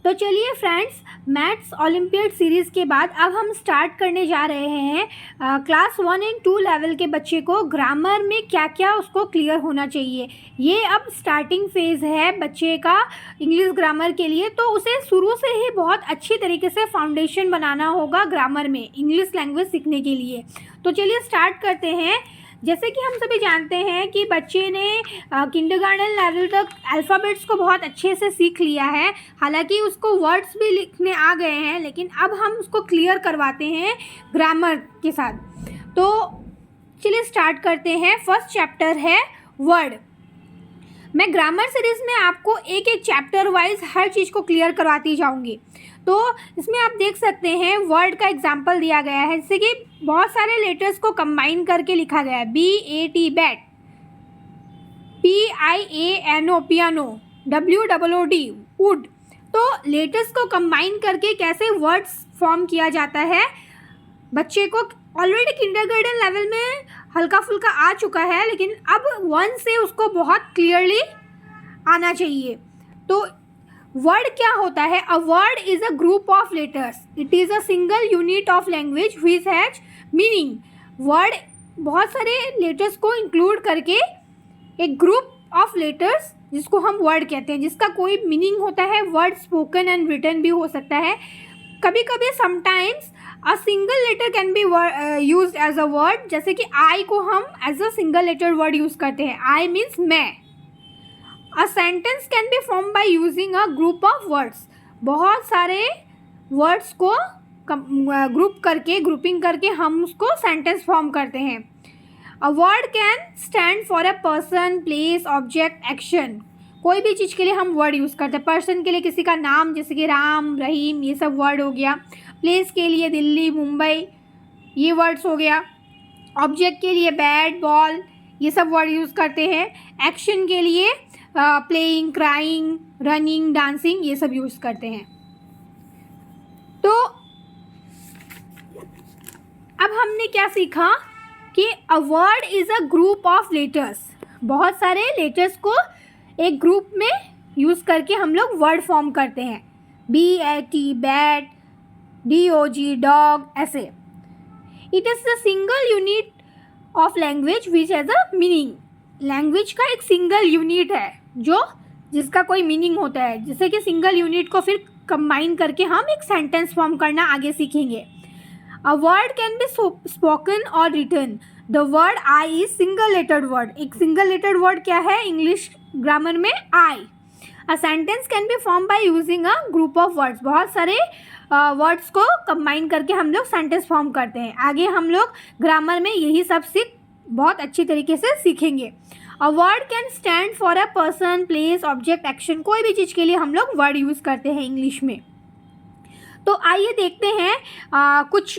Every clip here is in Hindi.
तो चलिए फ्रेंड्स, मैथ्स ओलंपियाड सीरीज़ के बाद अब हम स्टार्ट करने जा रहे हैं क्लास 1 एंड 2 लेवल के बच्चे को ग्रामर में क्या क्या उसको क्लियर होना चाहिए। ये अब स्टार्टिंग फेज़ है बच्चे का इंग्लिश ग्रामर के लिए, तो उसे शुरू से ही बहुत अच्छी तरीके से फाउंडेशन बनाना होगा ग्रामर में इंग्लिश लैंग्वेज सीखने के लिए। तो चलिए स्टार्ट करते हैं। जैसे कि हम सभी जानते हैं कि बच्चे ने किंडरगार्टन लेवल तक अल्फ़ाबेट्स को बहुत अच्छे से सीख लिया है, हालांकि उसको वर्ड्स भी लिखने आ गए हैं, लेकिन अब हम उसको क्लियर करवाते हैं ग्रामर के साथ। तो चलिए स्टार्ट करते हैं। फर्स्ट चैप्टर है वर्ड। मैं ग्रामर सीरीज़ में आपको एक एक चैप्टर वाइज हर चीज़ को क्लियर करवाती जाऊंगी। तो इसमें आप देख सकते हैं वर्ड का एग्जाम्पल दिया गया है, जैसे कि बहुत सारे लेटर्स को कंबाइन करके लिखा गया है। BAT bat, PIANO piano, WOOD would. तो लेटर्स को कंबाइन करके कैसे वर्ड्स फॉर्म किया जाता है, बच्चे को ऑलरेडी किंडरगार्टन लेवल में हल्का फुल्का आ चुका है, लेकिन अब 1 से उसको बहुत क्लियरली आना चाहिए। तो वर्ड क्या होता है? A word is a group of letters, it is a single unit of language which has meaning. Word बहुत सारे लेटर्स को इंक्लूड करके एक ग्रुप ऑफ लेटर्स जिसको हम वर्ड कहते हैं, जिसका कोई मीनिंग होता है। वर्ड स्पोकन एंड रिटन भी हो सकता है। कभी कभी sometimes a single letter can be used as a word, जैसे कि आई को हम as a single letter word use करते हैं। आई मीन्स मैं। A sentence can be form by using a group of words. बहुत सारे वर्ड्स को ग्रुपिंग करके हम उसको सेंटेंस फॉर्म करते हैं। अ word can stand for a person, place, object, action. कोई भी चीज़ के लिए हम वर्ड यूज़ करते हैं। पर्सन के लिए किसी का नाम, जैसे कि राम, रहीम, ये सब वर्ड हो गया। प्लेस के लिए दिल्ली, मुंबई, ये वर्ड्स हो गया। ऑब्जेक्ट के लिए बैट, बॉल, ये सब वर्ड यूज़ करते हैं। एक्शन के लिए प्लेइंग, क्राइंग, रनिंग, डांसिंग, ये सब यूज़ करते हैं। तो अब हमने क्या सीखा कि a word is a group of letters. बहुत सारे लेटर्स को एक ग्रुप में यूज़ करके हम लोग वर्ड फॉर्म करते हैं। BAT बैट, DOG डॉग, ऐसे। It is the single unit of language which has a meaning. Language का एक सिंगल यूनिट है जिसका कोई मीनिंग होता है, जैसे कि सिंगल यूनिट को फिर कंबाइन करके हम एक सेंटेंस फॉर्म करना आगे सीखेंगे। A word can be spoken और written. The word I is single lettered word. एक सिंगल लेटर्ड वर्ड क्या है इंग्लिश ग्रामर में? I. A sentence can be form by using a group of words. बहुत सारे वर्ड्स को कंबाइन करके हम लोग सेंटेंस फॉर्म करते हैं। आगे हम लोग ग्रामर में यही सब बहुत अच्छी तरीके से सीखेंगे। A word can stand for a person, place, object, action. कोई भी चीज़ के लिए हम लोग वर्ड यूज़ करते हैं इंग्लिश में। तो आइए देखते हैं कुछ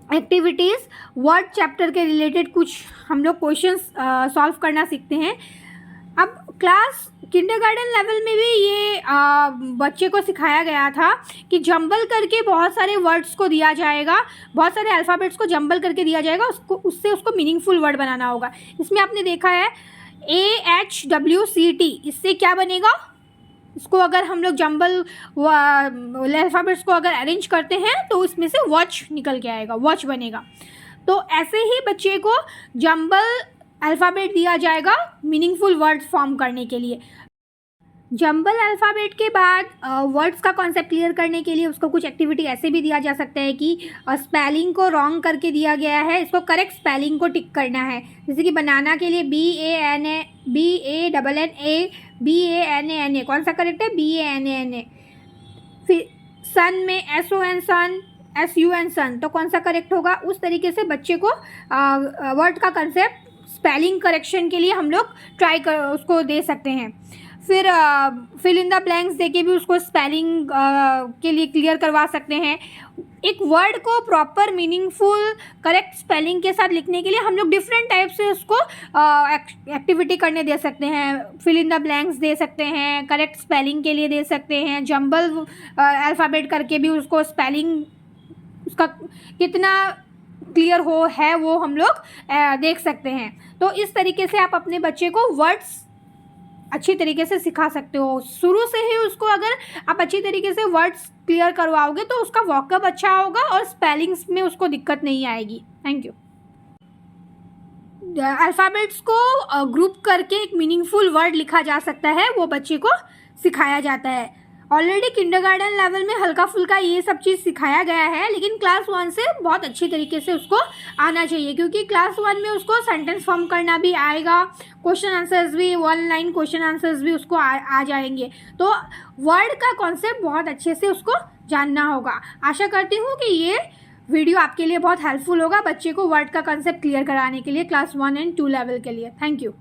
एक्टिविटीज़ वर्ड चैप्टर के रिलेटेड। कुछ हम लोग क्वेश्चंस सॉल्व करना सीखते हैं। अब क्लास किंडरगार्टन लेवल में भी ये बच्चे को सिखाया गया था कि जंबल करके बहुत सारे वर्ड्स को दिया जाएगा, बहुत सारे अल्फ़ाबेट्स को जंबल करके दिया जाएगा, उसको मीनिंगफुल वर्ड बनाना होगा। इसमें आपने देखा है AHWCT, इससे क्या बनेगा? इसको अगर हम लोग जंबल अल्फ़ाबेट्स को अगर अरेंज करते हैं तो इसमें से वॉच निकल के आएगा, वॉच बनेगा। तो ऐसे ही बच्चे को जंबल अल्फ़ाबेट दिया जाएगा मीनिंगफुल वर्ड्स फॉर्म करने के लिए। जंबल अल्फ़ाबेट के बाद वर्ड्स का कॉन्सेप्ट क्लियर करने के लिए उसको कुछ एक्टिविटी ऐसे भी दिया जा सकता है कि स्पेलिंग को रॉन्ग करके दिया गया है, इसको करेक्ट स्पेलिंग को टिक करना है। जैसे कि बनाना के लिए BANANA, कौन सा करेक्ट है? BANANA। फिर सन में SON सन, SUN सन, तो कौन सा करेक्ट होगा? उस तरीके से बच्चे को वर्ड का कंसेप्ट स्पेलिंग करेक्शन के लिए हम लोग उसको दे सकते हैं। फिर फिल इन द ब्लैंक्स देके भी उसको स्पेलिंग के लिए क्लियर करवा सकते हैं। एक वर्ड को प्रॉपर मीनिंगफुल करेक्ट स्पेलिंग के साथ लिखने के लिए हम लोग डिफरेंट टाइप से उसको एक्टिविटी करने दे सकते हैं। फिल इन द ब्लैंक्स दे सकते हैं, करेक्ट स्पेलिंग के लिए दे सकते हैं, जंबल अल्फ़ाबेट करके भी उसको स्पेलिंग उसका कितना क्लियर है वो हम लोग देख सकते हैं। तो इस तरीके से आप अपने बच्चे को वर्ड्स अच्छी तरीके से सिखा सकते हो। शुरू से ही उसको अगर आप अच्छी तरीके से वर्ड्स क्लियर करवाओगे तो उसका वॉकअप अच्छा होगा और स्पेलिंग्स में उसको दिक्कत नहीं आएगी। Thank you. अल्फ़ाबेट्स को ग्रुप करके एक मीनिंगफुल वर्ड लिखा जा सकता है, वो बच्चे को सिखाया जाता है। ऑलरेडी किंडरगार्टन लेवल में हल्का फुल्का ये सब चीज़ सिखाया गया है, लेकिन क्लास 1 से बहुत अच्छी तरीके से उसको आना चाहिए, क्योंकि क्लास 1 में उसको सेंटेंस फॉर्म करना भी आएगा, क्वेश्चन आंसर्स भी, 1 लाइन क्वेश्चन आंसर्स भी उसको आ जाएंगे। तो वर्ड का कॉन्सेप्ट बहुत अच्छे से उसको जानना होगा। आशा करती हूँ कि ये वीडियो आपके लिए बहुत हेल्पफुल होगा बच्चे को वर्ड का कॉन्सेप्ट क्लियर कराने के लिए क्लास 1 एंड 2 लेवल के लिए। Thank you.